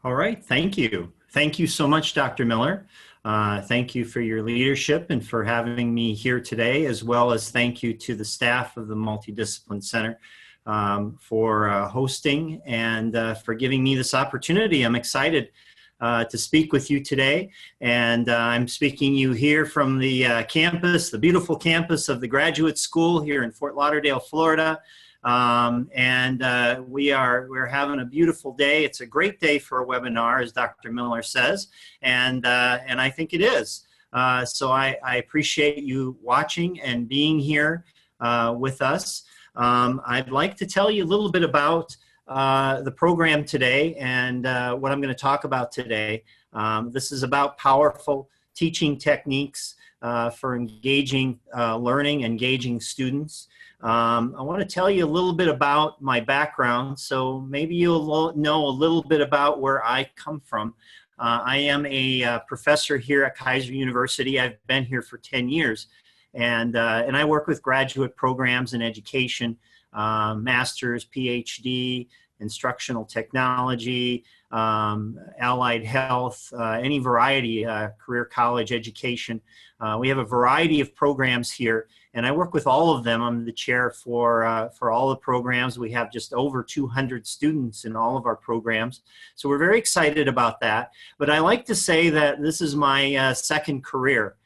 All right, thank you. Thank you so much, Dr. Miller. Thank you for your leadership and for having me here today, as well as thank you to the staff of the Multidiscipline Center for hosting and for giving me this opportunity. I'm excited to speak with you today, and I'm speaking you here from the campus, the beautiful campus of the Graduate School here in Fort Lauderdale, Florida. We're having a beautiful day. It's a great day for a webinar, as Dr. Miller says, and I think it is. So I appreciate you watching and being here with us. I'd like to tell you a little bit about the program today and what I'm going to talk about today. This is about powerful teaching techniques for engaging learning, engaging students. I want to tell you a little bit about my background, so maybe you'll know a little bit about where I come from. I am a professor here at Kaiser University. I've been here for 10 years, and I work with graduate programs in education, master's, PhD, instructional technology, allied health, any variety, career college education. We have a variety of programs here, and I work with all of them. I'm the chair for all the programs. We have just over 200 students in all of our programs, so we're very excited about that. But I like to say that this is my second career.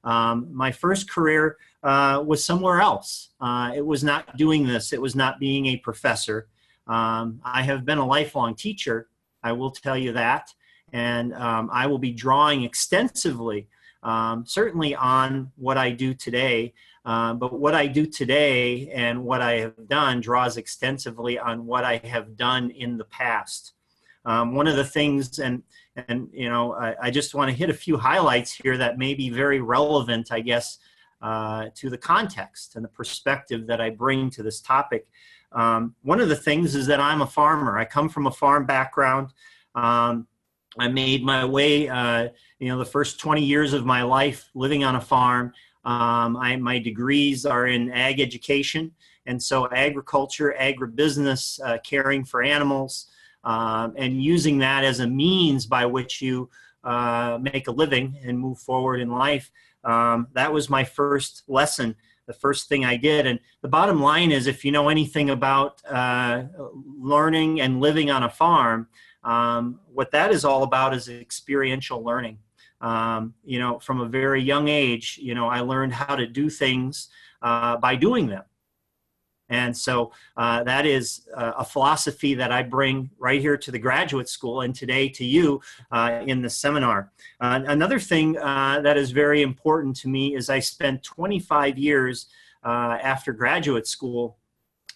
My first career was somewhere else. It was not doing this. It was not being a professor. I have been a lifelong teacher, I will tell you that, and I will be drawing extensively, certainly on what I do today, but what I do today and what I have done draws extensively on what I have done in the past. One of the things, and you know, I just want to hit a few highlights here that may be very relevant, I guess, to the context and the perspective that I bring to this topic. One of the things is that I'm a farmer. I come from a farm background. I made my way, the first 20 years of my life living on a farm. My degrees are in ag education, and so agriculture, agribusiness, caring for animals, and using that as a means by which you make a living and move forward in life. That was my first lesson, the first thing I did. And the bottom line is, if you know anything about learning and living on a farm, what that is all about is experiential learning. From a very young age, I learned how to do things by doing them. And so that is a philosophy that I bring right here to the graduate school and today to you in the seminar. Another thing that is very important to me is I spent 25 years after graduate school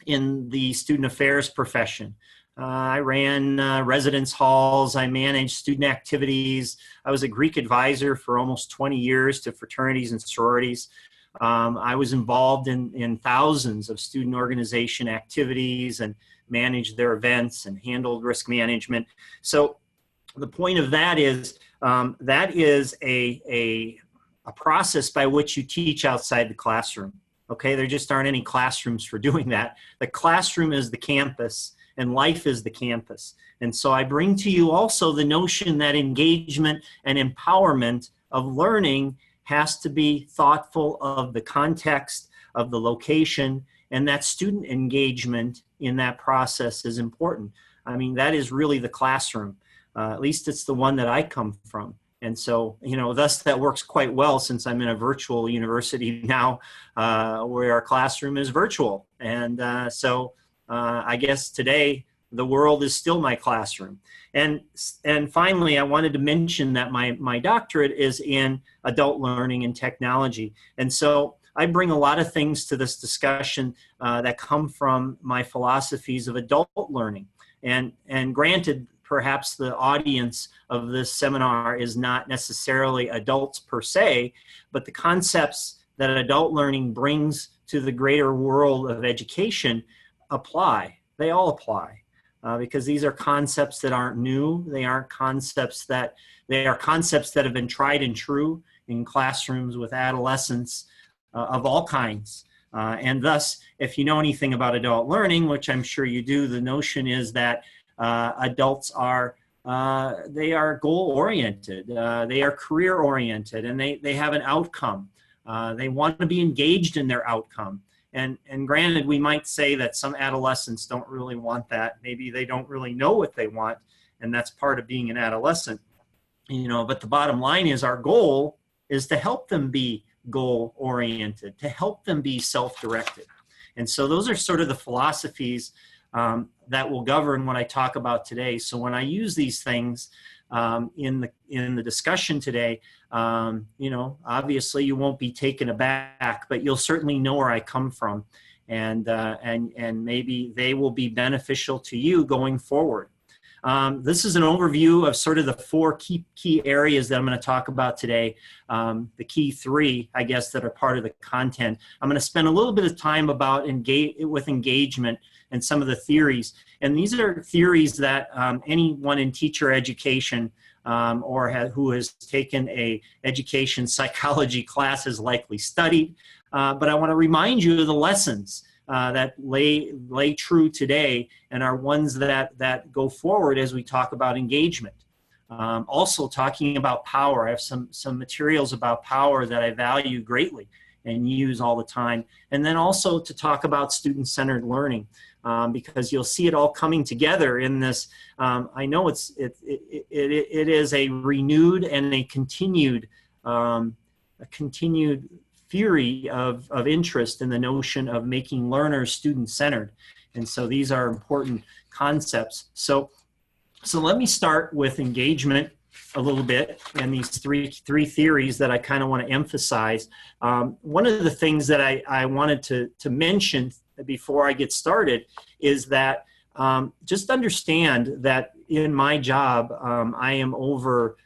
in the student affairs profession. I ran residence halls, I managed student activities. I was a Greek advisor for almost 20 years to fraternities and sororities. I was involved in thousands of student organization activities and managed their events and handled risk management. So the point of that is a process by which you teach outside the classroom. Okay, there just aren't any classrooms for doing that. The classroom is the campus, and life is the campus. And so I bring to you also the notion that engagement and empowerment of learning has to be thoughtful of the context, of the location, and that student engagement in that process is important. I mean, that is really the classroom. At least it's the one that I come from. And so, thus that works quite well since I'm in a virtual university now where our classroom is virtual. And so I guess today the world is still my classroom. And finally, I wanted to mention that my doctorate is in adult learning and technology. And so I bring a lot of things to this discussion that come from my philosophies of adult learning. And granted, perhaps the audience of this seminar is not necessarily adults per se, but the concepts that adult learning brings to the greater world of education apply. They all apply because these are concepts that aren't new. They are concepts that have been tried and true in classrooms with adolescents of all kinds. And thus, if you know anything about adult learning, which I'm sure you do, the notion is that adults are they are goal-oriented, they are career-oriented, and they have an outcome. They want to be engaged in their outcome. And granted, we might say that some adolescents don't really want that. Maybe they don't really know what they want, and that's part of being an adolescent. But the bottom line is our goal is to help them be goal-oriented, to help them be self-directed. And so those are sort of the philosophies that will govern what I talk about today. So when I use these things in the discussion today, obviously you won't be taken aback, but you'll certainly know where I come from, and maybe they will be beneficial to you going forward. This is an overview of sort of the four key areas that I'm going to talk about today. The key three, I guess, that are part of the content. I'm going to spend a little bit of time about engagement and some of the theories. And these are theories that anyone in teacher education who has taken a education psychology class has likely studied. But I want to remind you of the lessons that lay true today and are ones that go forward as we talk about engagement. Also talking about power. I have some materials about power that I value greatly and use all the time. And then also to talk about student-centered learning, because you'll see it all coming together in this. I know it is a renewed and a continued theory of interest in the notion of making learners student-centered. And so these are important concepts. So let me start with engagement a little bit and these three theories that I kind of want to emphasize. One of the things that I wanted to mention before I get started is that just understand that in my job, I am over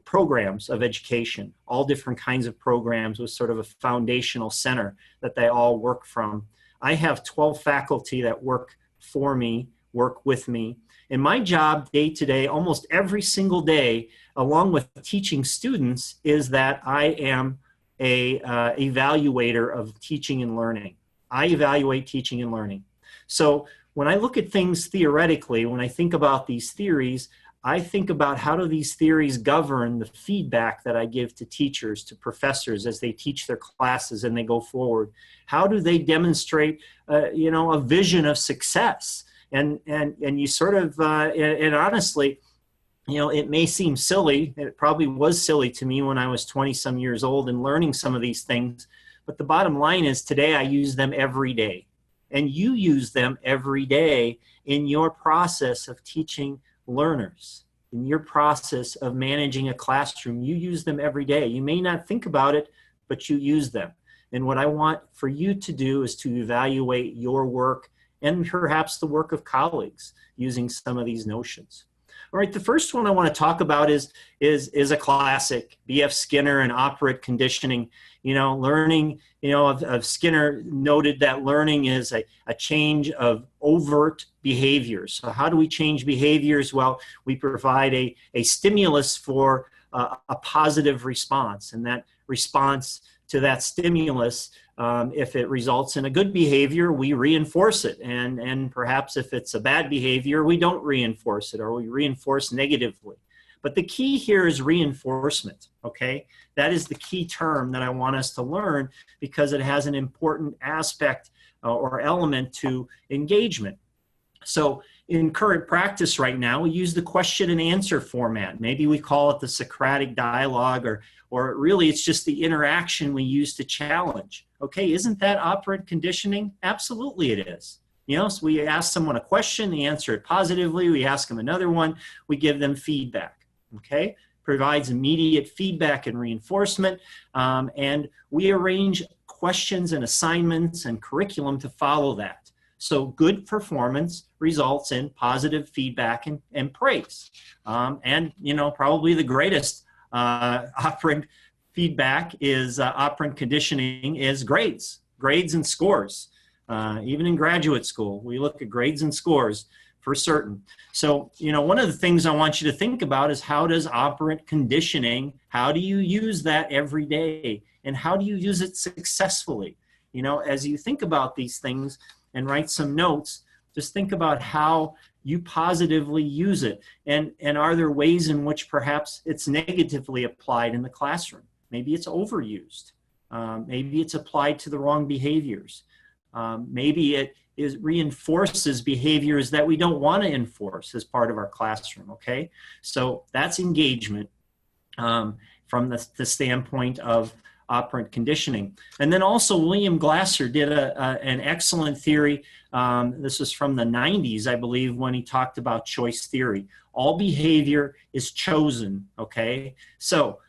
programs of education, all different kinds of programs with sort of a foundational center that they all work from. I have 12 faculty that work for me, work with me. And my job day to day, almost every single day, along with teaching students, is that I am a evaluator of teaching and learning. I evaluate teaching and learning. So when I look at things theoretically, when I think about these theories, I think about how do these theories govern the feedback that I give to teachers, to professors as they teach their classes and they go forward. How do they demonstrate, a vision of success? And you sort of, and honestly, it may seem silly. It probably was silly to me when I was 20 some years old and learning some of these things. But the bottom line is today I use them every day. And you use them every day in your process of teaching learners, in your process of managing a classroom. You use them every day. You may not think about it, but you use them. And what I want for you to do is to evaluate your work and perhaps the work of colleagues using some of these notions. All right, the first one I want to talk about is a classic, B.F. Skinner and operant conditioning. Learning, of Skinner noted that learning is a change of overt behaviors. So how do we change behaviors? Well, we provide a stimulus for a positive response, and that response to that stimulus, if it results in a good behavior, we reinforce it. And perhaps if it's a bad behavior, we don't reinforce it, or we reinforce negatively. But the key here is reinforcement, okay? That is the key term that I want us to learn because it has an important aspect or element to engagement. So in current practice right now, we use the question and answer format. Maybe we call it the Socratic dialogue, or really it's just the interaction we use to challenge. Okay, isn't that operant conditioning? Absolutely it is. So we ask someone a question, they answer it positively, we ask them another one, we give them feedback. Okay, provides immediate feedback and reinforcement, and we arrange questions and assignments and curriculum to follow that. So good performance results in positive feedback and praise. And probably the greatest operant feedback is operant conditioning is grades and scores. Even in graduate school, we look at grades and scores for certain. So, one of the things I want you to think about is how does operant conditioning, how do you use that every day? And how do you use it successfully? As you think about these things and write some notes, just think about how, you positively use it? And are there ways in which perhaps it's negatively applied in the classroom? Maybe it's overused. Maybe it's applied to the wrong behaviors. Maybe it reinforces behaviors that we don't want to enforce as part of our classroom, okay? So that's engagement from the standpoint of operant conditioning. And then also William Glasser did an excellent theory. This was from the 90s, I believe, when he talked about choice theory. All behavior is chosen, okay? So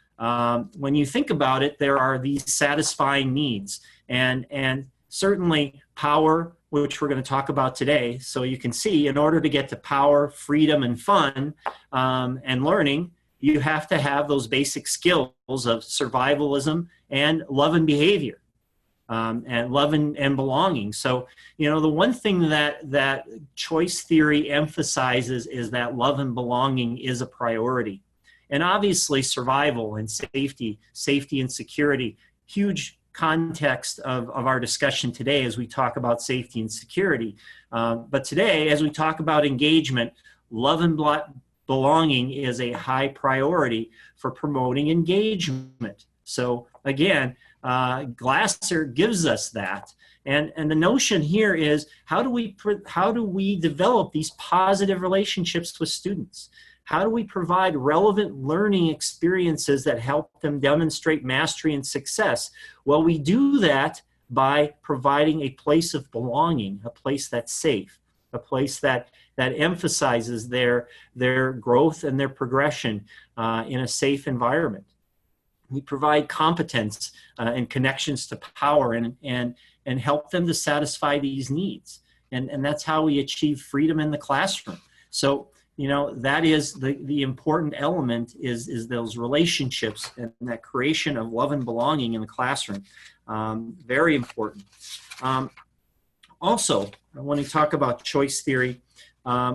when you think about it, there are these satisfying needs, and certainly power, which we're going to talk about today. So you can see, in order to get to power, freedom, and fun and learning, you have to have those basic skills of survivalism and love and behavior, and love and belonging. So, you know, the one thing that choice theory emphasizes is that love and belonging is a priority. And obviously survival and safety and security, huge context of our discussion today as we talk about safety and security. But today, as we talk about engagement, love and belonging is a high priority for promoting engagement. So again, Glasser gives us that. And the notion here is, how do we develop these positive relationships with students? How do we provide relevant learning experiences that help them demonstrate mastery and success? Well, we do that by providing a place of belonging, a place that's safe, a place that emphasizes their growth and their progression in a safe environment. We provide competence and connections to power and help them to satisfy these needs. And that's how we achieve freedom in the classroom. So, you know, that is the important element is those relationships and that creation of love and belonging in the classroom. Very important. Also, when we talk about choice theory,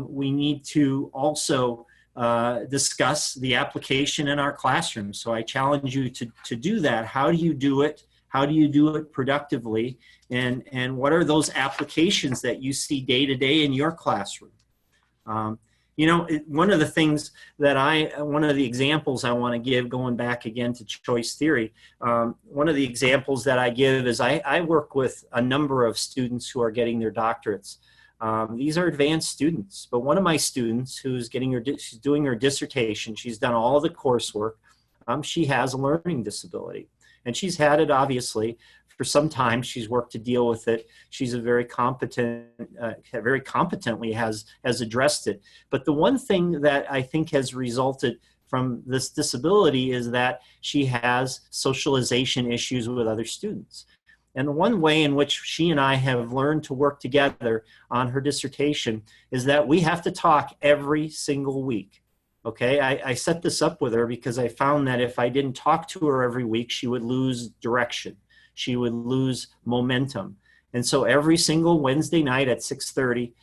we need to also discuss the application in our classroom. So I challenge you to do that. How do you do it? How do you do it productively? And what are those applications that you see day to day in your classroom? You know, one of the things that one of the examples I want to give, going back again to choice theory, one of the examples that I give is I work with a number of students who are getting their doctorates. These are advanced students, but one of my students who's she's doing her dissertation, she's done all the coursework, she has a learning disability. And she's had it, obviously, for some time. She's worked to deal with it. She's very competently has addressed it. But the one thing that I think has resulted from this disability is that she has socialization issues with other students. And one way in which she and I have learned to work together on her dissertation is that we have to talk every single week. Okay, I set this up with her because I found that if I didn't talk to her every week, she would lose direction. She would lose momentum. And so every single Wednesday night at 6:30,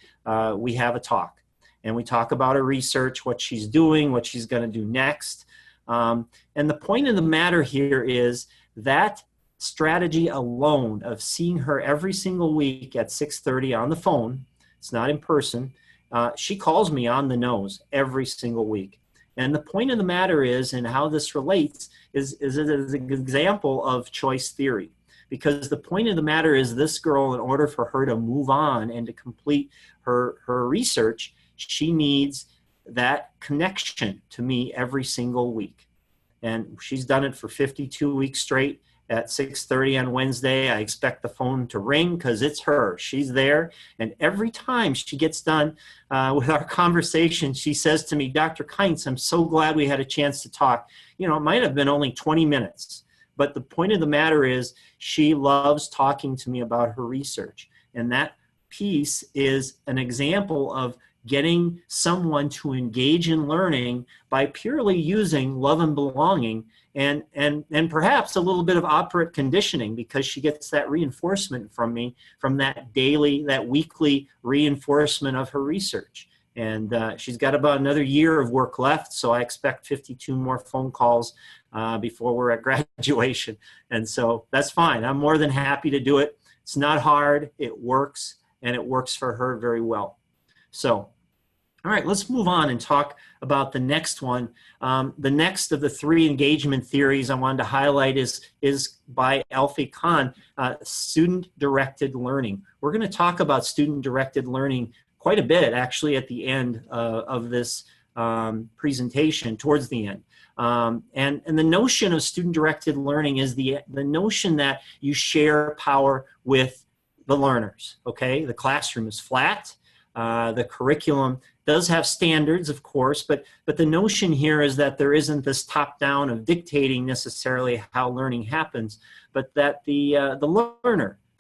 we have a talk. And we talk about her research, what she's doing, what she's going to do next. And the point of the matter here is that strategy alone of seeing her every single week at 6:30 on the phone, it's not in person, she calls me on the nose every single week. And the point of the matter is, and how this relates, is an example of choice theory. Because the point of the matter is, this girl, in order for her to move on and to complete her research, she needs that connection to me every single week. And she's done it for 52 weeks straight. At 6:30 on Wednesday, I expect the phone to ring because it's her. She's there. And every time she gets done with our conversation, she says to me, "Dr. Kientz, I'm so glad we had a chance to talk. You know, it might have been only 20 minutes. But the point of the matter is, she loves talking to me about her research." And that piece is an example of getting someone to engage in learning by purely using love and belonging and perhaps a little bit of operant conditioning, because she gets that reinforcement from me, from that weekly reinforcement of her research. And she's got about another year of work left, so I expect 52 more phone calls before we're at graduation. And so that's fine. I'm more than happy to do it. It's not hard. It works, and it works for her very well. So All right, let's move on and talk about the next one. The next of the three engagement theories I wanted to highlight is by Alfie Kahn, student-directed learning. We're going to talk about student-directed learning quite a bit, actually, at the end of this presentation, towards the end. And the notion of student-directed learning is the notion that you share power with the learners, okay? The classroom is flat. The curriculum does have standards, of course, but the notion here is that there isn't this top-down of dictating necessarily how learning happens, but that the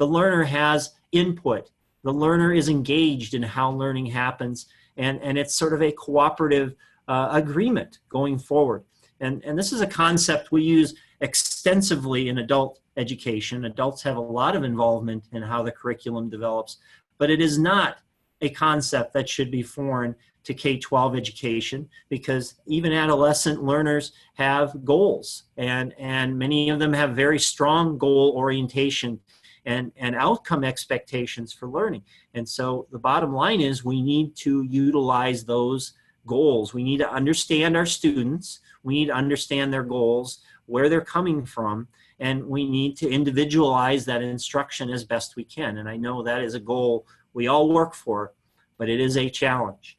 learner has input. The learner is engaged in how learning happens, and it's sort of a cooperative agreement going forward. And this is a concept we use extensively in adult education. Adults have a lot of involvement in how the curriculum develops, but it is not a concept that should be foreign to K-12 education, because even adolescent learners have goals, and many of them have very strong goal orientation and outcome expectations for learning. And so the bottom line is we need to utilize those goals. We need to understand our students. We need to understand their goals, where they're coming from, and we need to individualize that instruction as best we can. And I know that is a goal we all work for, but it is a challenge.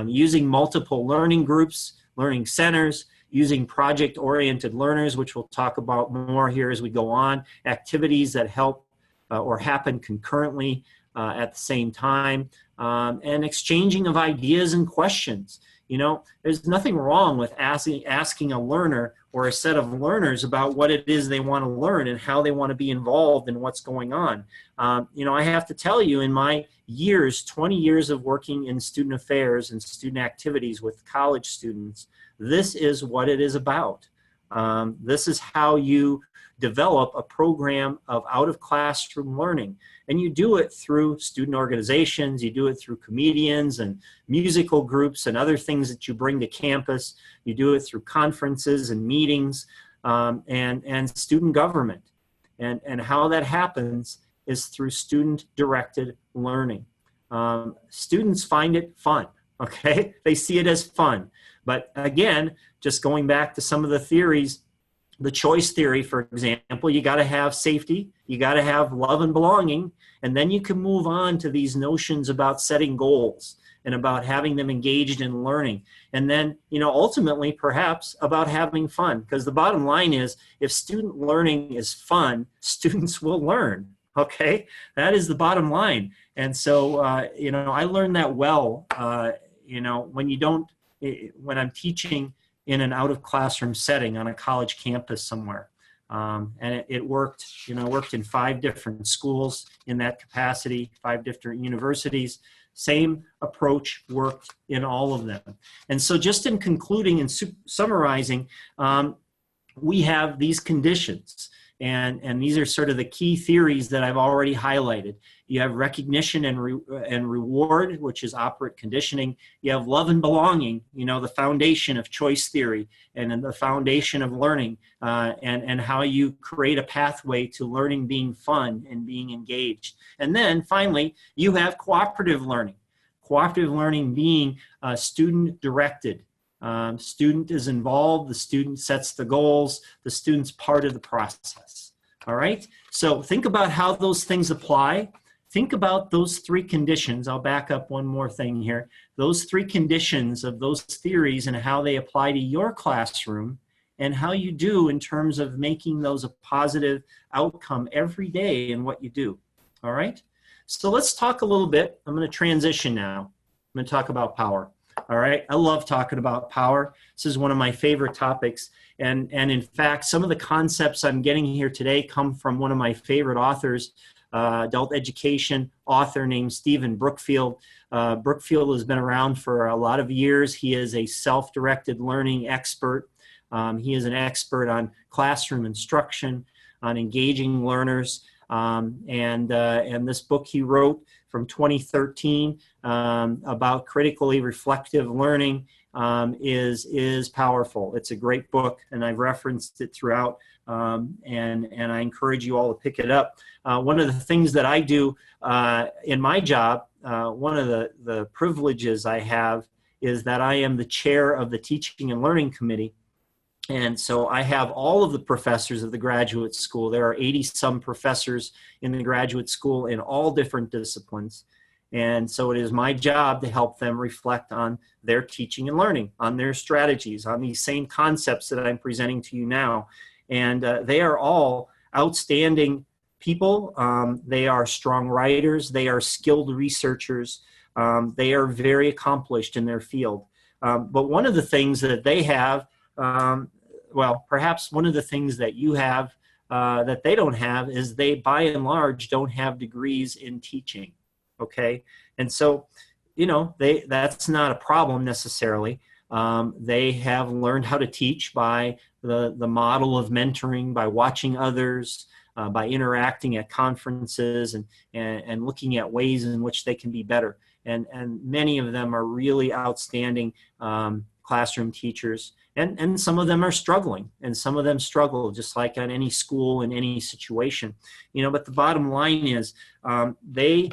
Using multiple learning groups, learning centers, using project-oriented learners, which we'll talk about more here as we go on, activities that help or happen concurrently at the same time, and exchanging of ideas and questions. You know, there's nothing wrong with asking a learner or a set of learners about what it is they want to learn and how they want to be involved in what's going on. You know, I have to tell you, in my years, 20 years of working in student affairs and student activities with college students, this is what it is about. This is how you develop a program of out-of-classroom learning. And you do it through student organizations, you do it through comedians and musical groups and other things that you bring to campus. You do it through conferences and meetings and student government. And how that happens is through student-directed learning. Students find it fun, okay? They see it as fun. But again, just going back to some of the theories, the choice theory, for example, you got to have safety, you got to have love and belonging, and then you can move on to these notions about setting goals and about having them engaged in learning. And then, you know, ultimately, perhaps about having fun, because the bottom line is, if student learning is fun, students will learn, okay? That is the bottom line. And so, you know, I learned that well, you know, when I'm teaching in an out-of-classroom setting on a college campus somewhere. And it worked, you know, worked in 5 different schools in that capacity, 5 different universities. Same approach worked in all of them. And so just in concluding and summarizing, we have these conditions. And these are sort of the key theories that I've already highlighted. You have recognition and reward, which is operant conditioning. You have love and belonging, you know, the foundation of choice theory and the foundation of learning, and how you create a pathway to learning being fun and being engaged. And then finally, you have cooperative learning. Cooperative learning being student-directed. Student is involved, the student sets the goals, the student's part of the process. All right, so think about how those things apply. Think about those 3 conditions. I'll back up one more thing here. Those 3 conditions of those theories and how they apply to your classroom and how you do in terms of making those a positive outcome every day in what you do. All right, so let's talk a little bit. I'm going to transition now. I'm going to talk about power. All right, I love talking about power. This is one of my favorite topics. And in fact, some of the concepts I'm getting here today come from one of my favorite authors, adult education author named Stephen Brookfield. Brookfield has been around for a lot of years. He is a self-directed learning expert. He is an expert on classroom instruction, on engaging learners. And this book he wrote from 2013 about critically reflective learning is powerful. It's a great book, and I've referenced it throughout, and I encourage you all to pick it up. One of the things that I do in my job, one of the privileges I have is that I am the chair of the Teaching and Learning Committee. And so I have all of the professors of the graduate school. There are 80-some professors in the graduate school in all different disciplines. And so it is my job to help them reflect on their teaching and learning, on their strategies, on these same concepts that I'm presenting to you now. And they are all outstanding people. They are strong writers. They are skilled researchers. They are very accomplished in their field. But one of the things that they have, well, perhaps one of the things that you have that they don't have is they, by and large, don't have degrees in teaching. Okay, and so, you know, that's not a problem necessarily. They have learned how to teach by the model of mentoring, by watching others, by interacting at conferences and looking at ways in which they can be better. And many of them are really outstanding classroom teachers. And some of them are struggling, and some of them struggle just like on any school in any situation. You know, but the bottom line is they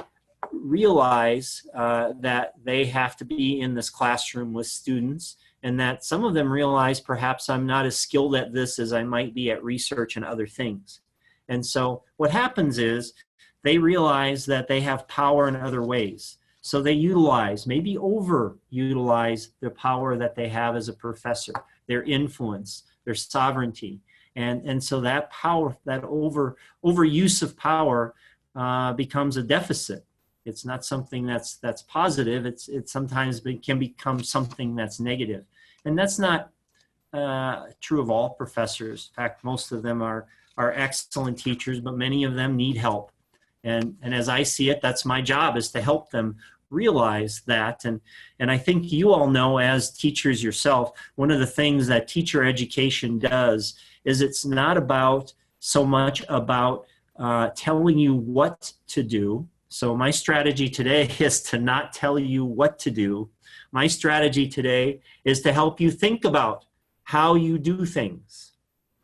realize that they have to be in this classroom with students, and that some of them realize perhaps I'm not as skilled at this as I might be at research and other things. And so what happens is they realize that they have power in other ways. So they utilize, maybe overutilize the power that they have as a professor, their influence, their sovereignty. And so that power, that overuse of power becomes a deficit. It's not something that's positive. It sometimes can become something that's negative. And that's not true of all professors. In fact, most of them are excellent teachers, but many of them need help. And as I see it, that's my job, is to help them realize that. And I think you all know, as teachers yourself, one of the things that teacher education does is it's not about so much about telling you what to do. So my strategy today is to not tell you what to do. My strategy today is to help you think about how you do things.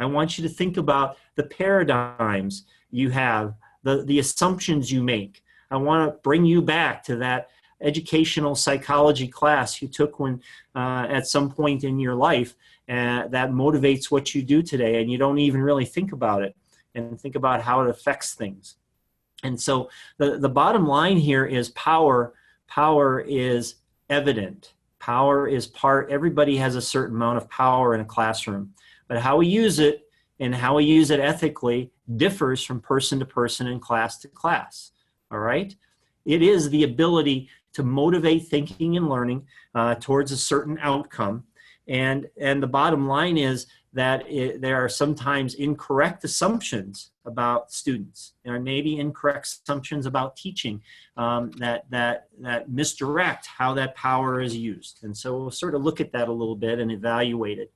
I want you to think about the paradigms you have, the assumptions you make. I want to bring you back to that educational psychology class you took when at some point in your life that motivates what you do today, and you don't even really think about it and think about how it affects things. And so the bottom line here is power. Power is evident. Power is everybody has a certain amount of power in a classroom, but how we use it and how we use it ethically differs from person to person and class to class. All right? It is the ability to motivate thinking and learning towards a certain outcome. And the bottom line is that there are sometimes incorrect assumptions about students, or maybe incorrect assumptions about teaching that misdirect how that power is used. And so we'll sort of look at that a little bit and evaluate it.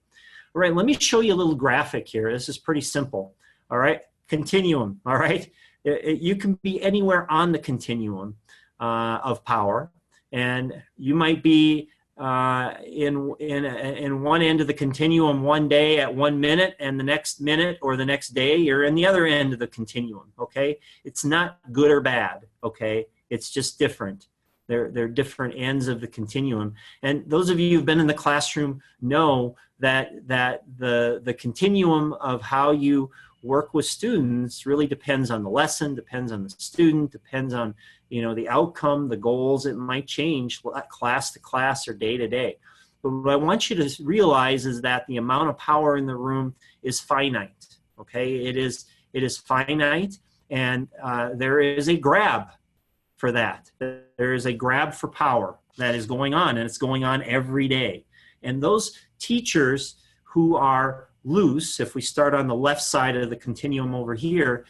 All right, let me show you a little graphic here. This is pretty simple. All right, continuum. All right, you can be anywhere on the continuum of power, and you might be in one end of the continuum one day at 1 minute, and the next minute or the next day you're in the other end of the continuum. Okay, it's not good or bad. Okay, it's just different. They're different ends of the continuum. And those of you who've been in the classroom know that the continuum of how you work with students really depends on the lesson, depends on the student, depends on, you know, the outcome, the goals. It might change class to class or day to day. But what I want you to realize is that the amount of power in the room is finite. Okay, it is finite, and there is a grab for that. There is a grab for power that is going on, and it's going on every day. And those teachers who are loose, if we start on the left side of the continuum over here,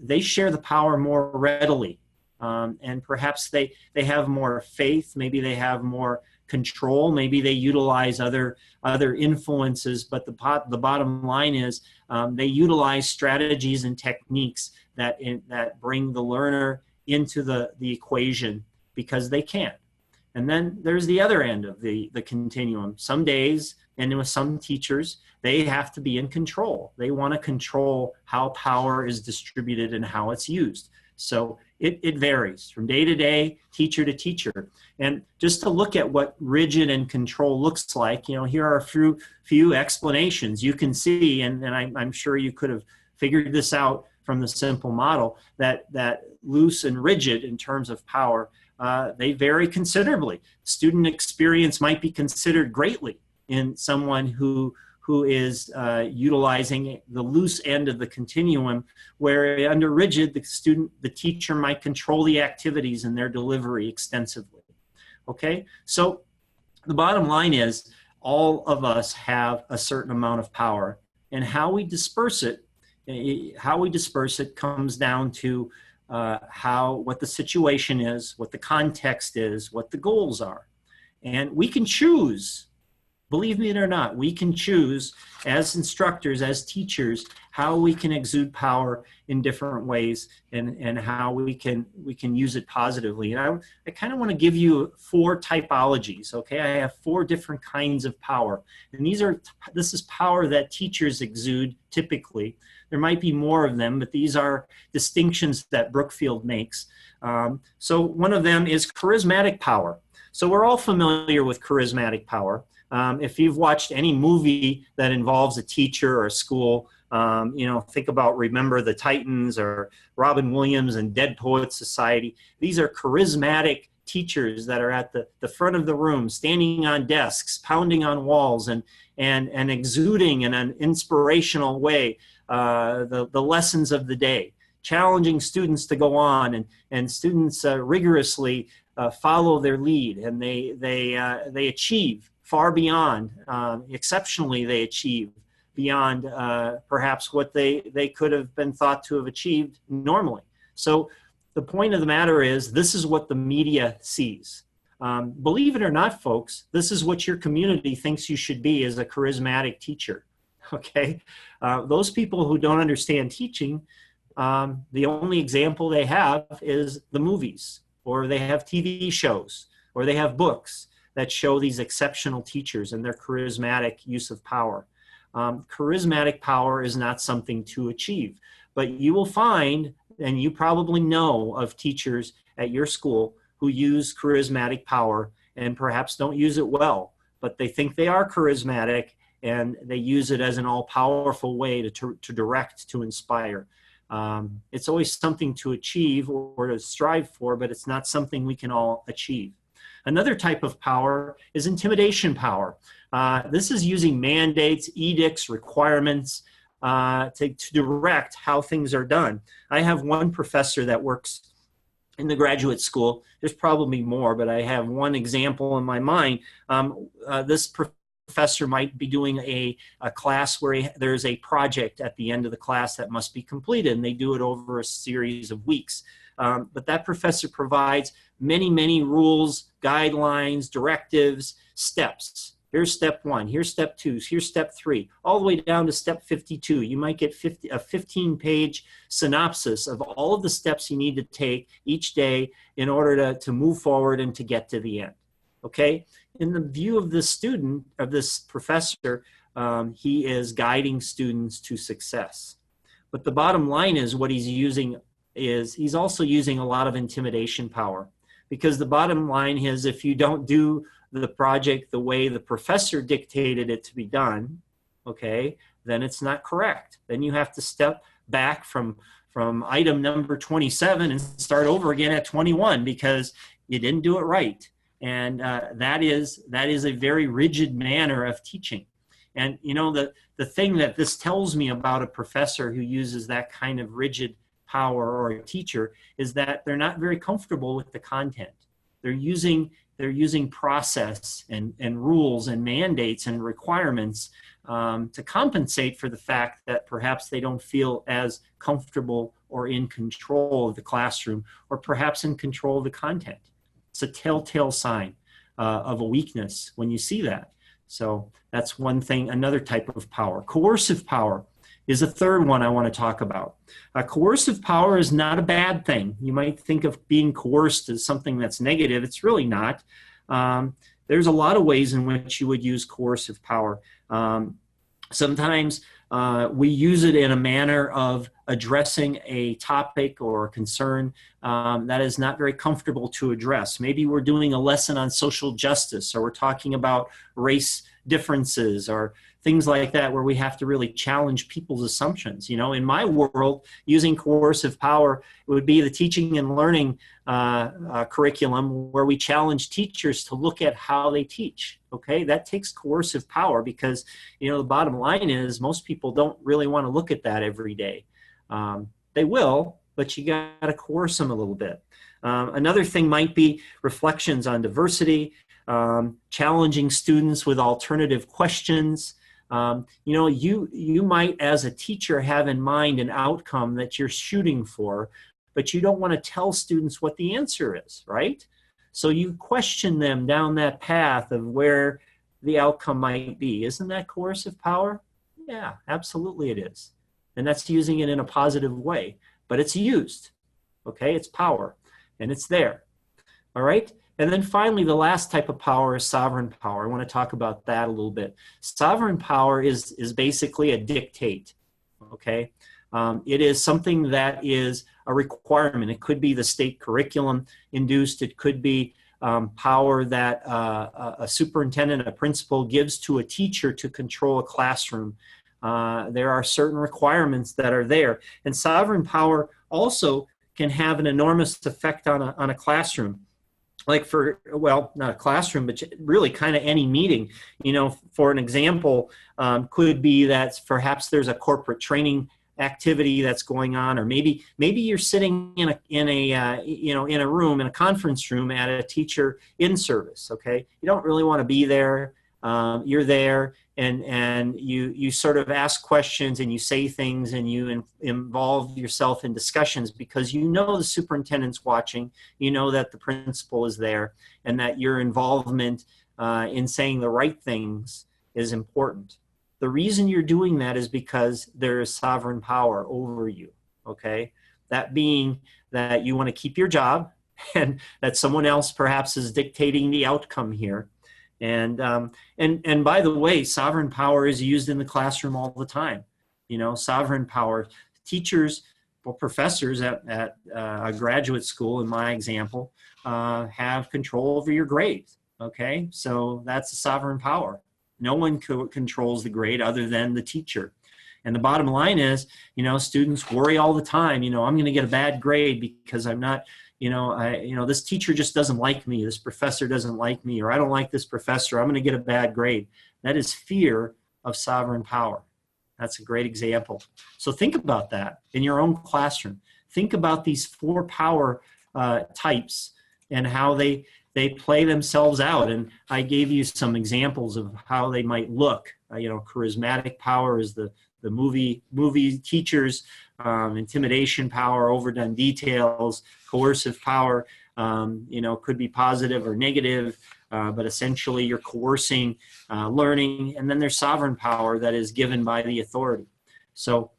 they share the power more readily. And perhaps they have more faith, maybe they have more control, maybe they utilize other influences, but the bottom line is they utilize strategies and techniques that bring the learner into the equation because they can. And then there's the other end of the continuum. Some days, and with some teachers, they have to be in control. They want to control how power is distributed and how it's used. So It varies from day to day, teacher to teacher. And just to look at what rigid and control looks like, here are a few explanations you can see, and I'm sure you could have figured this out from the simple model, that loose and rigid in terms of power, they vary considerably. Student experience might be considered greatly in someone who is utilizing the loose end of the continuum, where under rigid, the teacher might control the activities and their delivery extensively. Okay, so the bottom line is all of us have a certain amount of power, and how we disperse it comes down to what the situation is, what the context is, what the goals are. And we can choose, believe me or not, we can choose as instructors, as teachers, how we can exude power in different ways, and how we can use it positively. And I kind of want to give you 4 typologies, okay? I have 4 different kinds of power. And this is power that teachers exude typically. There might be more of them, but these are distinctions that Brookfield makes. So one of them is charismatic power. So we're all familiar with charismatic power. If you've watched any movie that involves a teacher or a school, think about Remember the Titans or Robin Williams and Dead Poets Society. These are charismatic teachers that are at the front of the room, standing on desks, pounding on walls, and exuding in an inspirational way the lessons of the day, challenging students to go on, and students rigorously follow their lead, and they achieve far beyond, exceptionally they achieve beyond perhaps what they could have been thought to have achieved normally. So the point of the matter is, this is what the media sees. Believe it or not, folks, this is what your community thinks you should be as a charismatic teacher, okay? Those people who don't understand teaching, the only example they have is the movies, or they have TV shows, or they have books that show these exceptional teachers and their charismatic use of power. Charismatic power is not something to achieve, but you will find, and you probably know of teachers at your school who use charismatic power and perhaps don't use it well, but they think they are charismatic and they use it as an all-powerful way to direct, to inspire. It's always something to achieve or to strive for, but it's not something we can all achieve. Another type of power is intimidation power. This is using mandates, edicts, requirements to direct how things are done. I have one professor that works in the graduate school. There's probably more, but I have one example in my mind. This professor might be doing a class where there's a project at the end of the class that must be completed, and they do it over a series of weeks. But that professor provides many rules, guidelines, directives, steps. Here's step 1, here's step 2, here's step 3, all the way down to step 52. You might get a 15-page synopsis of all of the steps you need to take each day in order to move forward and to get to the end, okay? In the view of this student, of this professor, he is guiding students to success. But the bottom line is what he's using is he's also using a lot of intimidation power, because the bottom line is if you don't do the project the way the professor dictated it to be done, okay, then it's not correct. Then you have to step back from item number 27 and start over again at 21 because you didn't do it right. And that is a very rigid manner of teaching. And the thing that this tells me about a professor who uses that kind of rigid power, or a teacher, is that they're not very comfortable with the content. They're using process and rules and mandates and requirements to compensate for the fact that perhaps they don't feel as comfortable or in control of the classroom, or perhaps in control of the content. It's a telltale sign of a weakness when you see that. So that's one thing, another type of power. Coercive power is a third one I want to talk about. Coercive power is not a bad thing. You might think of being coerced as something that's negative. It's really not. There's a lot of ways in which you would use coercive power. Sometimes we use it in a manner of addressing a topic or a concern that is not very comfortable to address. Maybe we're doing a lesson on social justice, or we're talking about race differences or things like that, where we have to really challenge people's assumptions. You know, in my world, using coercive power, it would be the teaching and learning curriculum, where we challenge teachers to look at how they teach. Okay, that takes coercive power, because, you know, the bottom line is most people don't really want to look at that every day. They will, but you got to coerce them a little bit. Another thing might be reflections on diversity, challenging students with alternative questions. You know, you might, as a teacher, have in mind an outcome that you're shooting for, but you don't want to tell students what the answer is, right? So you question them down that path of where the outcome might be. Isn't that coercive power? Yeah, absolutely it is. And that's using it in a positive way, but it's used, okay? It's power, and it's there, all right? And then finally, the last type of power is sovereign power. I want to talk about that a little bit. Sovereign power is basically a dictate, okay? It is something that is a requirement. It could be the state curriculum induced. It could be power that a superintendent, a principal gives to a teacher to control a classroom. There are certain requirements that are there. And sovereign power also can have an enormous effect on a classroom. Like for, well, not a classroom, but really kind of any meeting. You know, for an example, could be that perhaps there's a corporate training activity that's going on, or maybe you're sitting in a room, in a conference room at a teacher in service. Okay, you don't really want to be there. You're there, and you sort of ask questions, and you say things, and you involve yourself in discussions, because you know the superintendent's watching, you know that the principal is there, and that your involvement in saying the right things is important. The reason you're doing that is because there is sovereign power over you, okay? That being that you want to keep your job, and that someone else perhaps is dictating the outcome here. And by the way, sovereign power is used in the classroom all the time. You know, sovereign power, teachers, well, professors at a graduate school, in my example, have control over your grades. Okay, so that's a sovereign power. No one controls the grade other than the teacher. And the bottom line is, you know, students worry all the time. You know, I'm going to get a bad grade because I'm not. This teacher just doesn't like me, this professor doesn't like me, or I don't like this professor, I'm going to get a bad grade. That is fear of sovereign power. That's a great example. So think about that in your own classroom. Think about these four power types and how they play themselves out. And I gave you some examples of how they might look. Charismatic power is the movie teachers, intimidation power, overdone details, coercive power, could be positive or negative, but essentially you're coercing learning. And then there's sovereign power that is given by the authority. So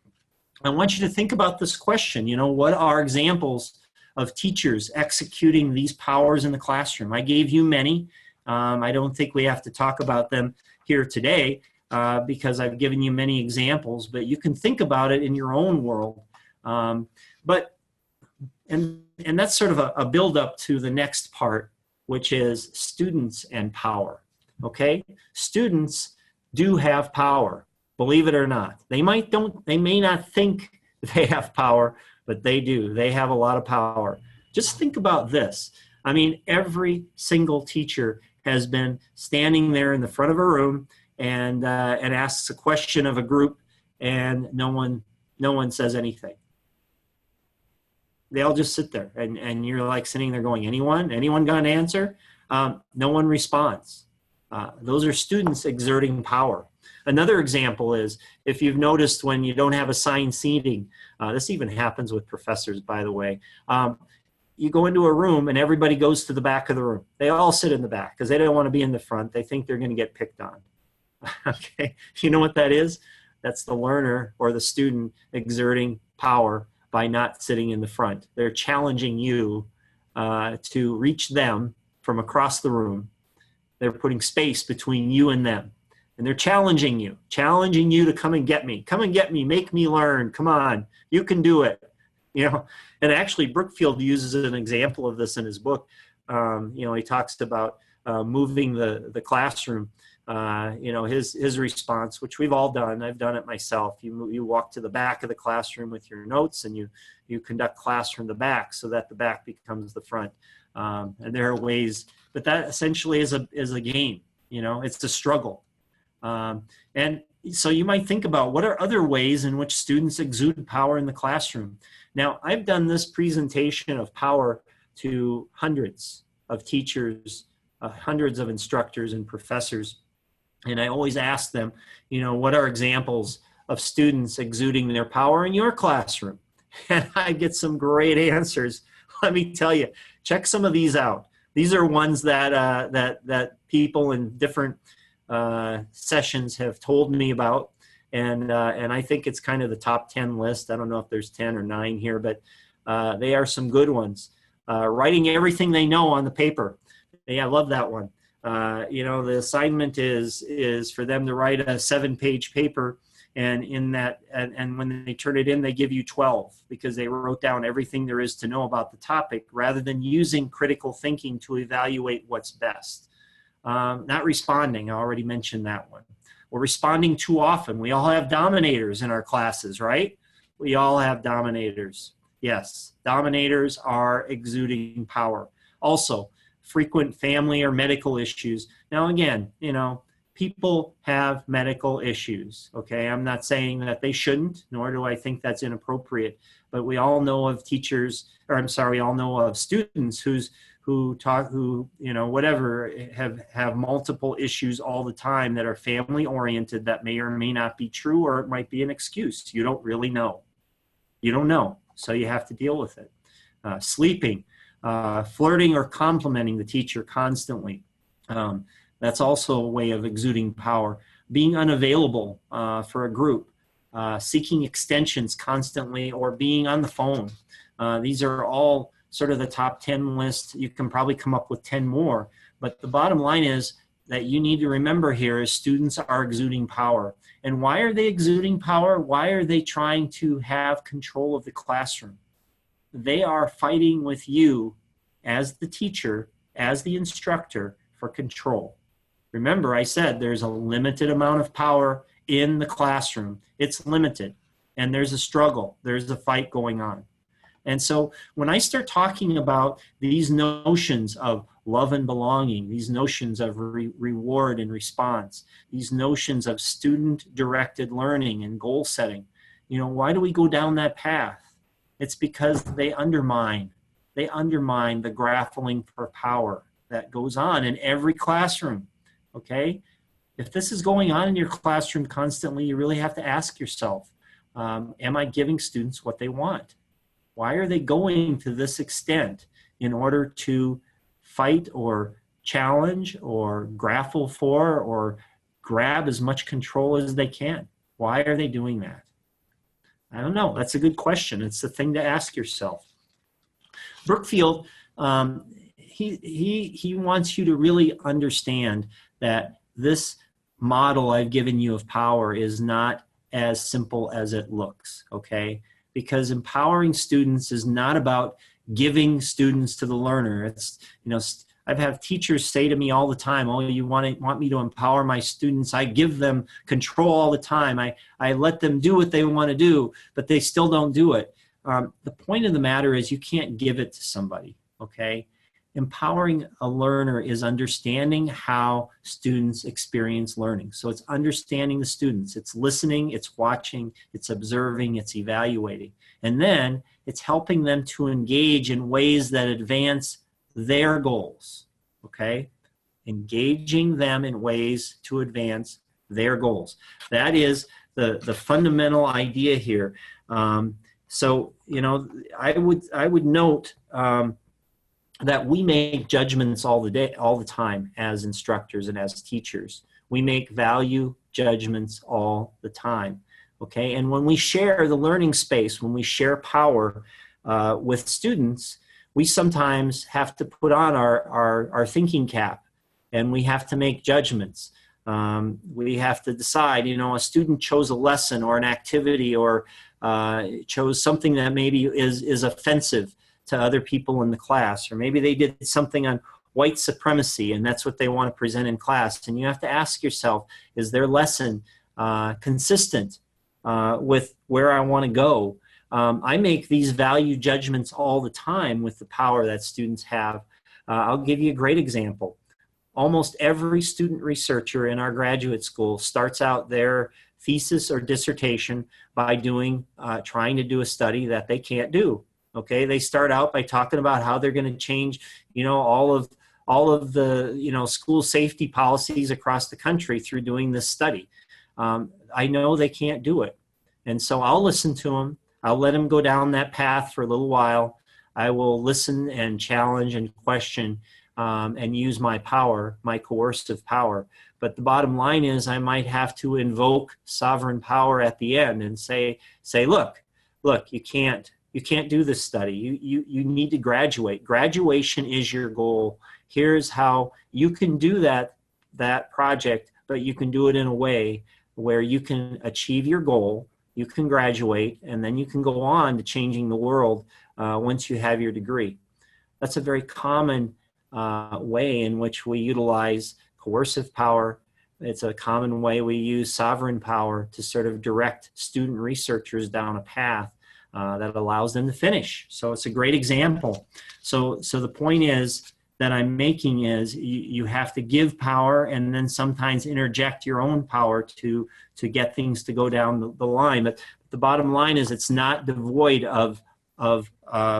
I want you to think about this question, what are examples of teachers executing these powers in the classroom? I gave you many. I don't think we have to talk about them here today because I've given you many examples, but you can think about it in your own world. And that's sort of a build up to the next part, which is students and power. Okay? Students do have power, believe it or not. They may not think they have power, but they do. They have a lot of power. Just think about this. I mean, every single teacher has been standing there in the front of a room and asks a question of a group, and no one says anything. They all just sit there, and you're like sitting there going, anyone got an answer? No one responds. Those are students exerting power. Another example is, if you've noticed when you don't have assigned seating, this even happens with professors, by the way, you go into a room and everybody goes to the back of the room. They all sit in the back because they don't want to be in the front. They think they're going to get picked on. Okay, you know what that is? That's the learner or the student exerting power by not sitting in the front. They're challenging you to reach them from across the room. They're putting space between you and them. And they're challenging you to come and get me, make me learn. Come on, you can do it. You know, and actually Brookfield uses an example of this in his book. You know, he talks about moving the classroom. You know, his response, which we've all done. I've done it myself. You walk to the back of the classroom with your notes, and you conduct class from the back so that the back becomes the front. And there are ways, but that essentially is a game. You know, it's a struggle. And so you might think about what are other ways in which students exude power in the classroom. Now, I've done this presentation of power to hundreds of teachers, hundreds of instructors and professors. And I always ask them, you know, what are examples of students exuding their power in your classroom? And I get some great answers. Let me tell you, check some of these out. These are ones that that people in different sessions have told me about, and I think it's kind of the top 10 list. I don't know if there's 10 or 9 here, but they are some good ones. Writing everything they know on the paper. Yeah, I love that one. You know, the assignment is for them to write a 7-page paper, and in that, and when they turn it in, they give you 12 because they wrote down everything there is to know about the topic rather than using critical thinking to evaluate what's best. Not responding, I already mentioned that one. We're responding too often. We all have dominators in our classes, right? We all have dominators. Yes, dominators are exuding power. Also, frequent family or medical issues. Now again, you know, people have medical issues, okay? I'm not saying that they shouldn't, nor do I think that's inappropriate, but we all know of teachers, or I'm sorry, we all know of students who you know, whatever, have multiple issues all the time that are family oriented that may or may not be true, or it might be an excuse. You don't really know. You don't know, so you have to deal with it. Sleeping, flirting or complimenting the teacher constantly. That's also a way of exuding power. Being unavailable for a group, seeking extensions constantly, or being on the phone. These are all sort of the top 10 list. You can probably come up with 10 more, but the bottom line is that you need to remember here is students are exuding power. And why are they exuding power? Why are they trying to have control of the classroom? They are fighting with you as the teacher, as the instructor, for control. Remember, I said there's a limited amount of power in the classroom. It's limited, and there's a struggle. There's a fight going on. And so when I start talking about these notions of love and belonging, these notions of reward and response, these notions of student-directed learning and goal setting, you know, why do we go down that path? It's because they undermine the grappling for power that goes on in every classroom, okay? If this is going on in your classroom constantly, you really have to ask yourself, am I giving students what they want? Why are they going to this extent in order to fight or challenge or grapple for or grab as much control as they can? Why are they doing that? I don't know. That's a good question. It's the thing to ask yourself. Brookfield, he wants you to really understand that this model I've given you of power is not as simple as it looks, okay? Because empowering students is not about giving students to the learner. It's, you know, I've had teachers say to me all the time, oh, you want me to empower my students? I give them control all the time. I let them do what they want to do, but they still don't do it. The point of the matter is you can't give it to somebody, okay? Empowering a learner is understanding how students experience learning. So it's understanding the students. It's listening, it's watching, it's observing, it's evaluating. And then it's helping them to engage in ways that advance their goals, okay? Engaging them in ways to advance their goals. That is the fundamental idea here. So, you know, I would note that we make judgments all the time as instructors and as teachers. We make value judgments all the time, okay? And when we share the learning space, when we share power with students, we sometimes have to put on our thinking cap, and we have to make judgments. We have to decide, you know, a student chose a lesson or an activity or chose something that maybe is offensive to other people in the class, or maybe they did something on white supremacy and that's what they want to present in class. And you have to ask yourself, is their lesson consistent with where I want to go? I make these value judgments all the time with the power that students have. I'll give you a great example. Almost every student researcher in our graduate school starts out their thesis or dissertation by trying to do a study that they can't do. Okay, they start out by talking about how they're going to change, you know, all of the, you know, school safety policies across the country through doing this study. I know they can't do it, and so I'll listen to them. I'll let them go down that path for a little while. I will listen and challenge and question and use my power, my coercive power. But the bottom line is I might have to invoke sovereign power at the end and say, look, you can't do this study. You need to graduate. Graduation is your goal. Here's how you can do that project, but you can do it in a way where you can achieve your goal, you can graduate, and then you can go on to changing the world once you have your degree. That's a very common way in which we utilize coercive power. It's a common way we use sovereign power to sort of direct student researchers down a path that allows them to finish. So it's a great example. So the point is that I'm making is you have to give power and then sometimes interject your own power to get things to go down the line. But the bottom line is it's not devoid of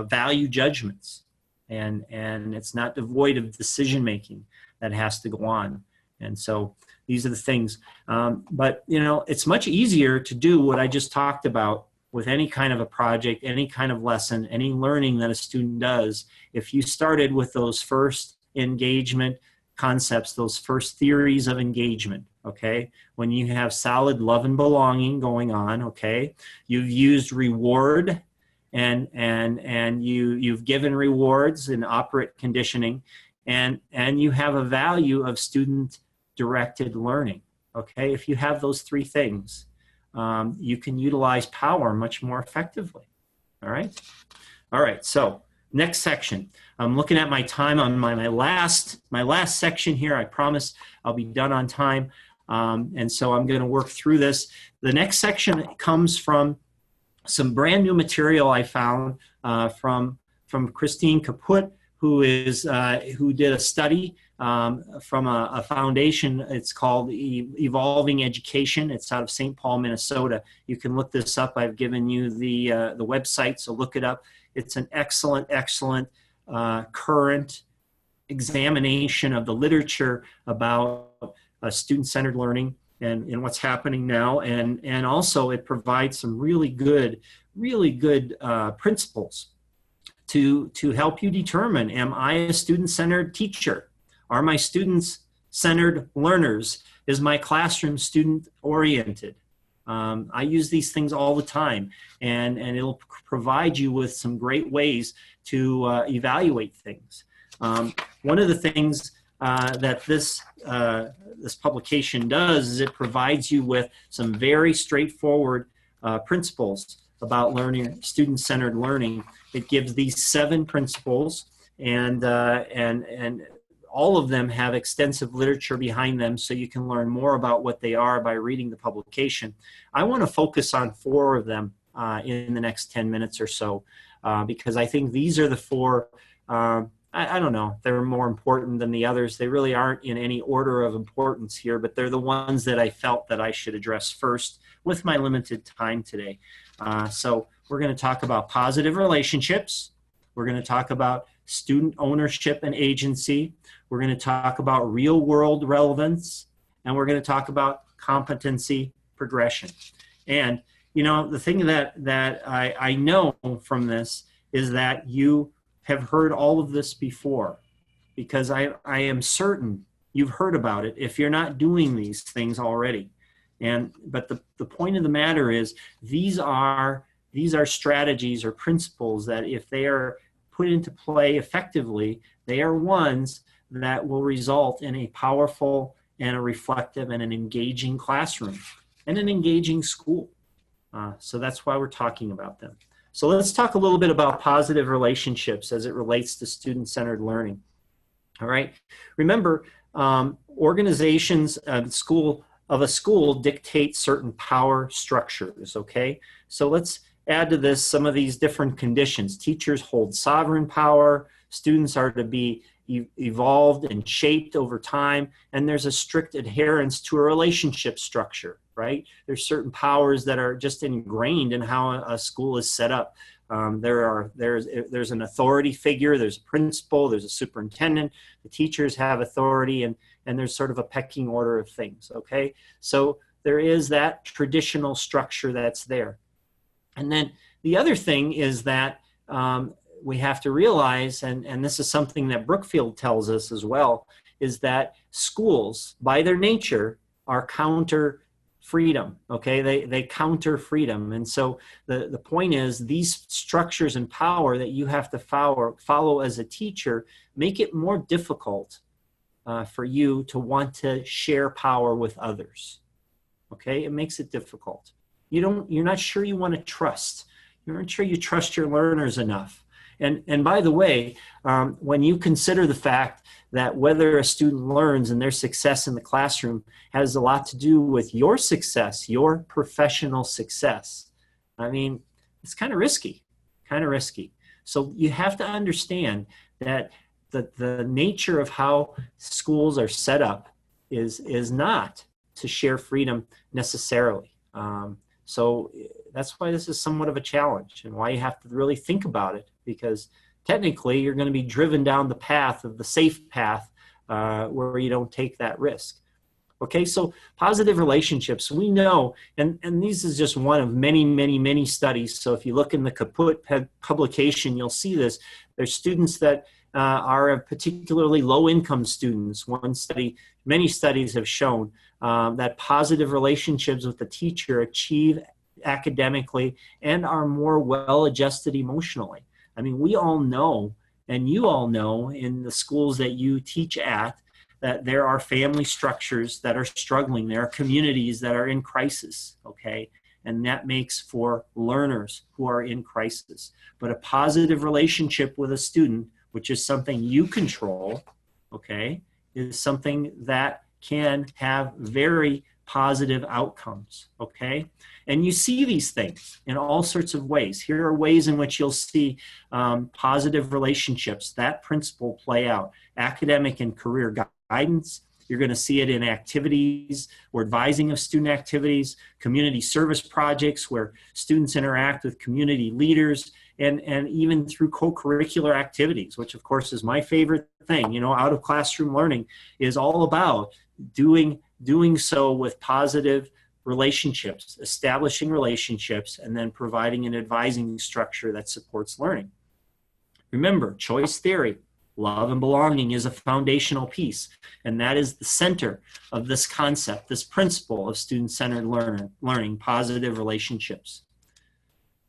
value judgments, and it's not devoid of decision making that has to go on. And so these are the things. But you know, it's much easier to do what I just talked about with any kind of a project, any kind of lesson, any learning that a student does. If you started with those first engagement concepts, those first theories of engagement, okay? When you have solid love and belonging going on, okay? You've used reward and you've given rewards in operant conditioning, and you have a value of student-directed learning, okay? If you have those three things, you can utilize power much more effectively. All right. All right. So next section. I'm looking at my time on my last section here. I promise I'll be done on time. And so I'm going to work through this. The next section comes from some brand new material I found from Christine Caput, who did a study from a foundation. It's called Evolving Education. It's out of St. Paul, Minnesota. You can look this up. I've given you the website, so look it up. It's an excellent current examination of the literature about student-centered learning and what's happening now. And also it provides some really good principles to help you determine, am I a student-centered teacher? Are my students centered learners? Is my classroom student-oriented? I use these things all the time, and it'll provide you with some great ways to evaluate things. One of the things that this publication does is it provides you with some very straightforward principles about learning, student-centered learning. It gives these 7 principles, and all of them have extensive literature behind them, so you can learn more about what they are by reading the publication. I want to focus on 4 of them in the next 10 minutes or so, because I think these are the 4, I don't know, they're more important than the others. They really aren't in any order of importance here, but they're the ones that I felt that I should address first with my limited time today. So we're going to talk about positive relationships. We're going to talk about student ownership and agency. We're going to talk about real world relevance, and we're going to talk about competency progression. And, you know, the thing that I know from this is that you have heard all of this before, because I am certain you've heard about it if you're not doing these things already. But the point of the matter is these are strategies or principles that if they are put into play effectively, they are ones that will result in a powerful and a reflective and an engaging classroom and an engaging school. So that's why we're talking about them. So let's talk a little bit about positive relationships as it relates to student-centered learning. All right. Remember, organizations of a school dictate certain power structures. Okay. So let's add to this some of these different conditions. Teachers hold sovereign power. Students are to be evolved and shaped over time. And there's a strict adherence to a relationship structure, right? There's certain powers that are just ingrained in how a school is set up. There's an authority figure, there's a principal, there's a superintendent, the teachers have authority, and there's sort of a pecking order of things, okay? So there is that traditional structure that's there. And then the other thing is that we have to realize, and this is something that Brookfield tells us as well, is that schools, by their nature, are counter freedom, okay? They counter freedom. And so the point is, these structures and power that you have to follow as a teacher make it more difficult for you to want to share power with others, okay? It makes it difficult. You're not sure you want to trust. You're not sure you trust your learners enough. And by the way, when you consider the fact that whether a student learns and their success in the classroom has a lot to do with your success, your professional success, I mean, it's kind of risky, So you have to understand that the nature of how schools are set up is not to share freedom necessarily. So that's why this is somewhat of a challenge, and why you have to really think about it, because technically you're going to be driven down the path of the safe path where you don't take that risk. Okay, so positive relationships, we know, and this is just one of many studies. So if you look in the Kaput publication, you'll see this. There's students that are particularly low-income students. Many studies have shown that positive relationships with the teacher achieve academically and are more well-adjusted emotionally. I mean, we all know, and you all know in the schools that you teach at, that there are family structures that are struggling. There are communities that are in crisis, okay? And that makes for learners who are in crisis. But a positive relationship with a student, which is something you control, okay, is something that can have very positive outcomes, okay? And you see these things in all sorts of ways. Here are ways in which you'll see positive relationships, that principle play out. Academic and career guidance, you're going to see it in activities or advising of student activities, community service projects where students interact with community leaders, and even through co-curricular activities, which of course is my favorite thing. You know, out of classroom learning is all about doing so with positive relationships, establishing relationships, and then providing an advising structure that supports learning. Remember, choice theory, love and belonging is a foundational piece, and that is the center of this concept, this principle of student-centered learning, positive relationships.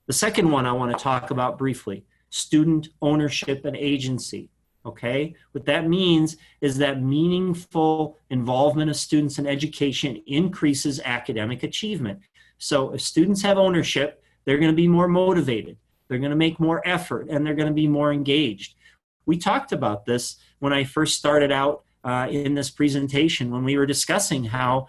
The second one I want to talk about briefly, student ownership and agency. Okay, what that means is that meaningful involvement of students in education increases academic achievement. So if students have ownership, they're going to be more motivated, they're going to make more effort, and they're going to be more engaged. We talked about this when I first started out in this presentation, when we were discussing how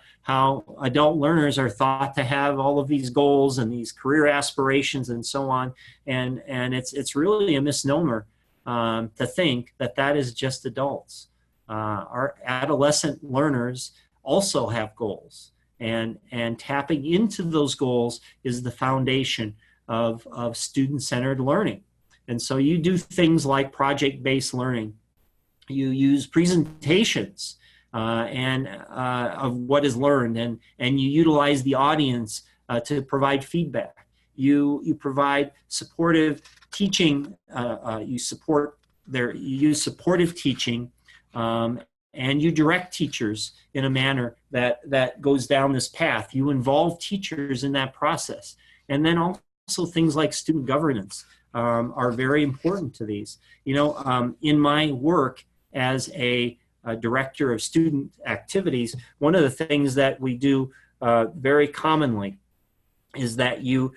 adult learners are thought to have all of these goals and these career aspirations and so on, and it's really a misnomer to think that that is just adults. Our adolescent learners also have goals, and tapping into those goals is the foundation of student-centered learning. And so you do things like project-based learning. You use presentations of what is learned, and you utilize the audience to provide feedback. You provide supportive teaching, you use supportive teaching, and you direct teachers in a manner that goes down this path. You involve teachers in that process. And then also things like student governance are very important to these. You know, in my work as a director of student activities, one of the things that we do very commonly is that you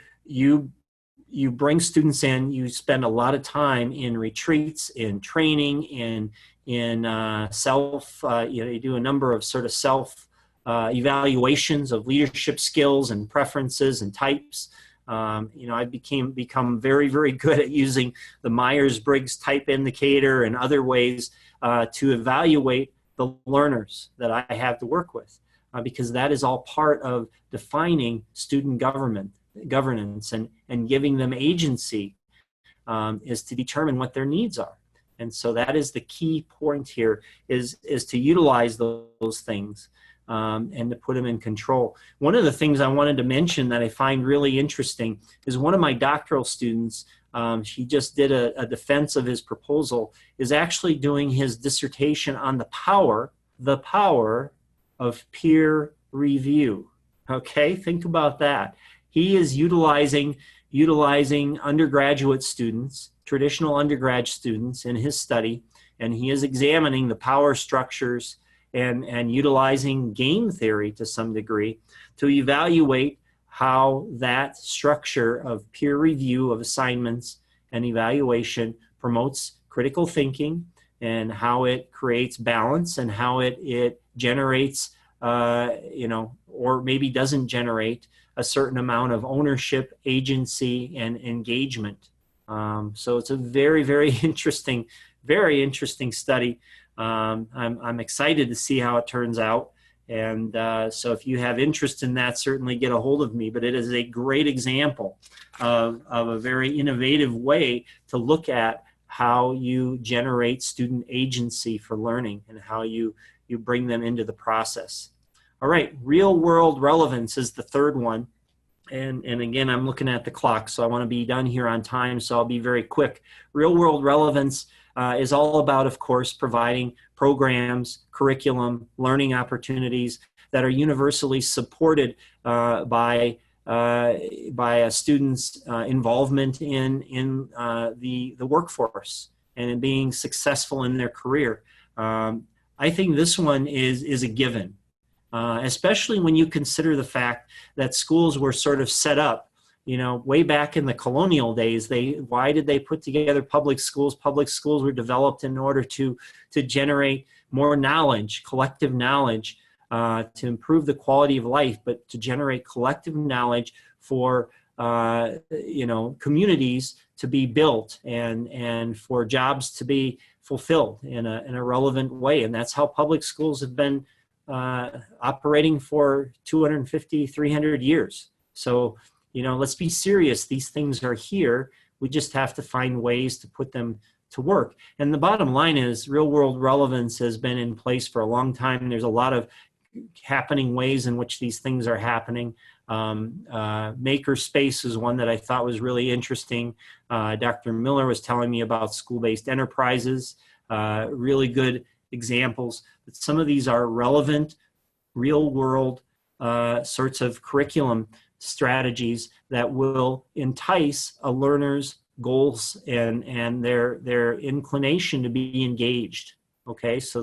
bring students in, you spend a lot of time in retreats, in training, in self, you do a number of sort of self evaluations of leadership skills and preferences and types. I've become very, very good at using the Myers-Briggs type indicator and other ways to evaluate the learners that I have to work with, because that is all part of defining student governance and giving them agency, is to determine what their needs are. And so that is the key point here, is to utilize those things and to put them in control. One of the things I wanted to mention that I find really interesting is one of my doctoral students, he just did a defense of his proposal, is actually doing his dissertation on the power of peer review. Okay, think about that. He is utilizing undergraduate students, traditional undergrad students in his study, and he is examining the power structures and utilizing game theory to some degree to evaluate how that structure of peer review of assignments and evaluation promotes critical thinking, and how it creates balance, and how it generates, or maybe doesn't generate a certain amount of ownership, agency, and engagement. So it's a very, very interesting study. I'm excited to see how it turns out. And so if you have interest in that, certainly get a hold of me. But it is a great example of a very innovative way to look at how you generate student agency for learning and how you bring them into the process. All right, real world relevance is the third one. And again, I'm looking at the clock, so I want to be done here on time, so I'll be very quick. Real world relevance is all about, of course, providing programs, curriculum, learning opportunities that are universally supported by a student's involvement in the workforce and in being successful in their career. I think this one is a given. Especially when you consider the fact that schools were sort of set up, way back in the colonial days. Why did they put together public schools? Public schools were developed in order to generate more knowledge, collective knowledge, to improve the quality of life, but to generate collective knowledge for communities to be built and for jobs to be fulfilled in a relevant way. And that's how public schools have been operating for 250, 300 years. So, let's be serious. These things are here. We just have to find ways to put them to work. And the bottom line is real world relevance has been in place for a long time. There's a lot of happening ways in which these things are happening. Makerspace is one that I thought was really interesting. Dr. Miller was telling me about school-based enterprises, really good examples. But some of these are relevant, real-world sorts of curriculum strategies that will entice a learner's goals and their inclination to be engaged. Okay, so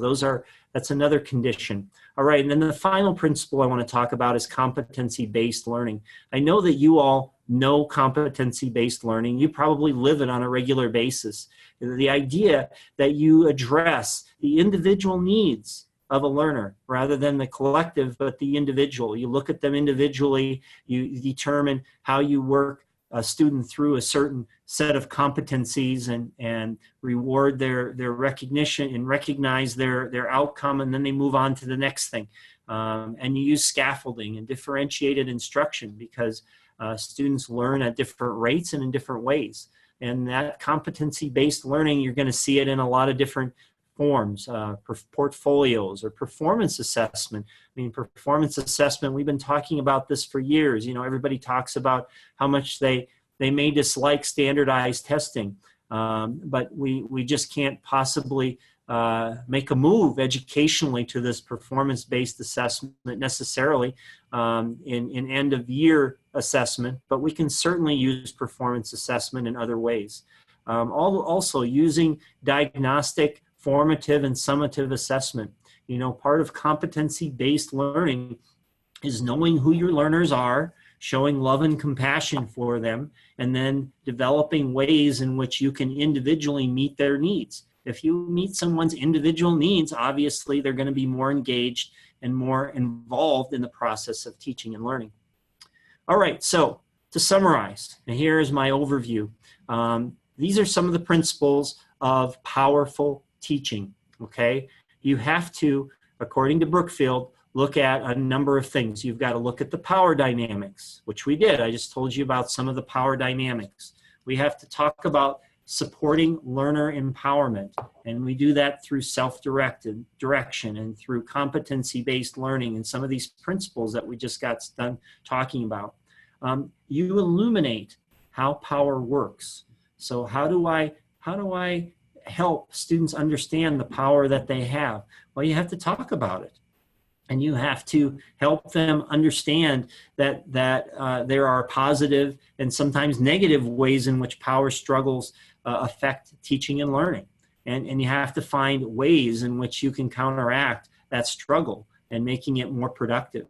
that's another condition. All right, and then the final principle I want to talk about is competency-based learning. I know that you all know competency-based learning. You probably live it on a regular basis. The idea that you address the individual needs of a learner rather than the collective, but the individual. You look at them individually, you determine how you work a student through a certain set of competencies and reward their recognition and recognize their outcome, and then they move on to the next thing. And you use scaffolding and differentiated instruction because students learn at different rates and in different ways. And that competency-based learning, you're going to see it in a lot of different forms, portfolios or performance assessment. I mean, performance assessment, we've been talking about this for years. Everybody talks about how much they may dislike standardized testing, but we just can't possibly make a move educationally to this performance-based assessment necessarily in end-of-year assessment, but we can certainly use performance assessment in other ways. Also using diagnostic, formative, and summative assessment. You know, part of competency-based learning is knowing who your learners are, showing love and compassion for them, and then developing ways in which you can individually meet their needs. If you meet someone's individual needs, obviously they're going to be more engaged and more involved in the process of teaching and learning. All right, so to summarize, and here is my overview. These are some of the principles of powerful teaching, okay? You have to, according to Brookfield, look at a number of things. You've got to look at the power dynamics, which we did. I just told you about some of the power dynamics. We have to talk about supporting learner empowerment, and we do that through self-directed direction and through competency-based learning and some of these principles that we just got done talking about. You illuminate how power works. So how do I help students understand the power that they have? Well, you have to talk about it. And you have to help them understand that there are positive and sometimes negative ways in which power struggles affect teaching and learning. And you have to find ways in which you can counteract that struggle and making it more productive.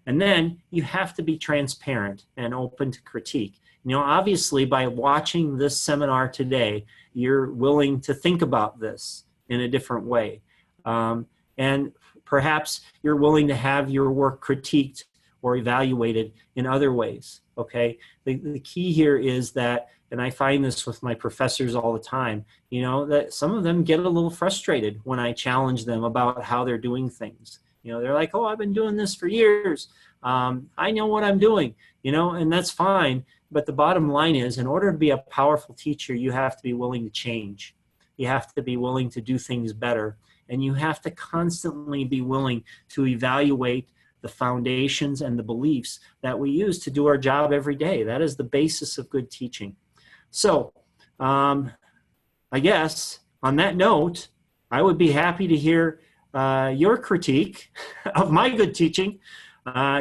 And then you have to be transparent and open to critique. You know, obviously by watching this seminar today, you're willing to think about this in a different way. And perhaps you're willing to have your work critiqued or evaluated in other ways, okay? The key here is that, and I find this with my professors all the time, you know, that some of them get a little frustrated when I challenge them about how they're doing things. You know, they're like, oh, I've been doing this for years. I know what I'm doing, you know, and that's fine. But the bottom line is, in order to be a powerful teacher, you have to be willing to change. You have to be willing to do things better. And you have to constantly be willing to evaluate the foundations and the beliefs that we use to do our job every day. That is the basis of good teaching. So I guess on that note, I would be happy to hear your critique of my good teaching.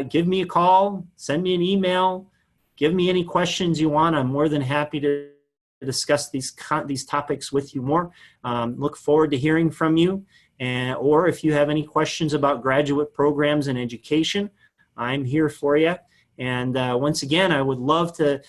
Give me a call, send me an email, give me any questions you want. I'm more than happy to discuss these topics with you more. Look forward to hearing from you. Or if you have any questions about graduate programs and education, I'm here for you. And once again, I would love to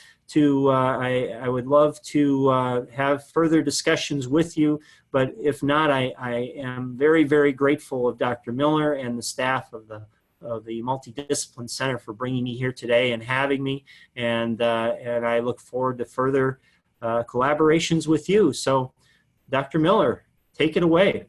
have further discussions with you. But if not, I am very, very grateful of Dr. Miller and the staff of the Multidiscipline Center for bringing me here today and having me. And I look forward to further collaborations with you. So, Dr. Miller, take it away.